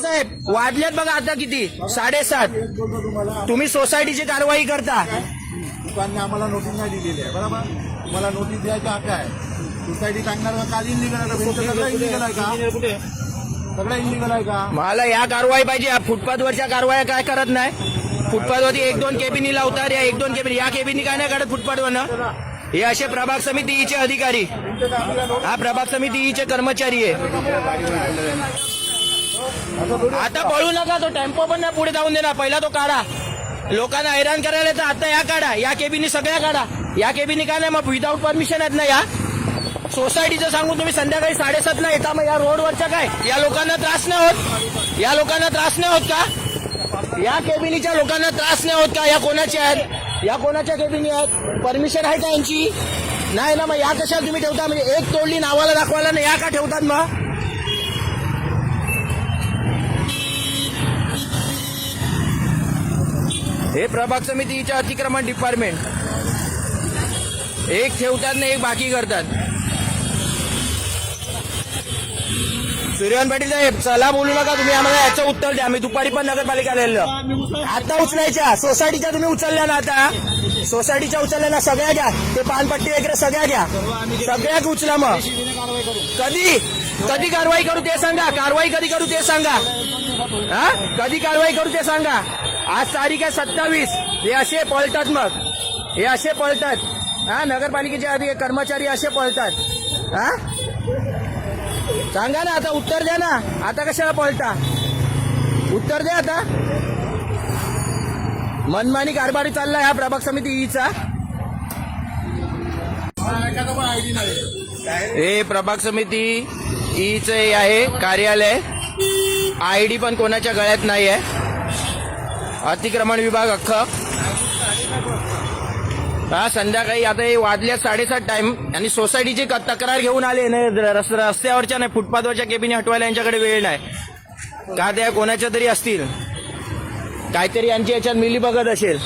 साहेब वाजल्यात बघा आता किती 7:30. तुम्ही सोसायटीची कारवाई करता. दुकानने आम्हाला नोटीस नाही दिलेली आहे बरोबर. तुम्हाला नोटीस द्यायचा हक्क आहे. सोसायटी सांगणार का काल इलिगल आहे का? सगळं इलिगल आहे का? सगळं इलिगल आहे का? मला या कारवाई पाहिजे. या फुटपाथवरच्या कारवाया काय करत नाही. फुटपाथवरती 1-2 केबिनी लावतात. या 1-2 केबिनी या केबिनी काय नाही काढत फुटपाथवरनं. हे असे प्रभाग समिती ईचे अधिकारी. हा प्रभाग समिती ईचे कर्मचारी आहे. आता पळू नका. तो टेम्पो पण नाही पुढे जाऊन देणार. पहिला तो काढा. लोकांना हैराण करायला तर आता या काढा. या केबिनी सगळ्या काढा. या केबिनी काय नाही मग विदाऊट परमिशन आहेत ना. या सोसायटीचं सांगून तुम्ही संध्याकाळी 7:30ला येता. मग या रोडवरच्या काय या लोकांना त्रास नाही होत. या लोकांना त्रास नाही होत का? या केबिनीच्या लोकांना त्रास नाही होत का? या कोणाच्या आहेत? या कोणाच्या केबिनी आहेत? परमिशन आहे का यांची? नाही ना. मग या कशाला तुम्ही ठेवता? म्हणजे एक तोडली नावाला दाखवायला ना या का ठेवतात मग? हे प्रभाग समितीचे अतिक्रमण डिपार्टमेंट. एक ठेवतात ना एक बाकी करतात. सूर्यवंत पाटील साहेब चला बोलू नका. तुम्ही आम्हाला याचं उत्तर द्या. मी दुपारी पण नगरपालिका दिलं. आता उचलायच्या सोसायटीच्या तुम्ही उचलल्या ना. आता सोसायटीच्या उचलल्या ना सगळ्या घ्या. ते पानपट्टी वगैरे सगळ्या घ्या. सगळ्या उचला. मग कधी कारवाई करू ते सांगा. कारवाई कधी करू ते सांगा. हा कधी कारवाई करू ते सांगा. आज तारीख आहे 27. हे असे पळतात. मग हे असे पळतात. हा नगरपालिकेचे कर्मचारी असे पळतात. हा सांगा ना. आता उत्तर द्या ना. आता कशाला पळता? उत्तर द्या आता. मनमानी कारभारी चाललाय हा प्रभाग समिती ईचा. हे प्रभाग समिती ईच आहे कार्यालय. आयडी पण कोणाच्या गळ्यात नाही आहे. अतिक्रमण विभाग अख्खा. हा संध्याकाळी आता हे वाजल्या 7:30 टाइम. आणि सोसायटीची तक्रार घेऊन आले नाही. रस्त्यावरच्या नाही फुटपाथवरच्या केबिनी हटवायला यांच्याकडे वेळ नाही का? त्या कोणाच्या तरी असतील. काहीतरी यांची याच्यात मिली बघत असेल.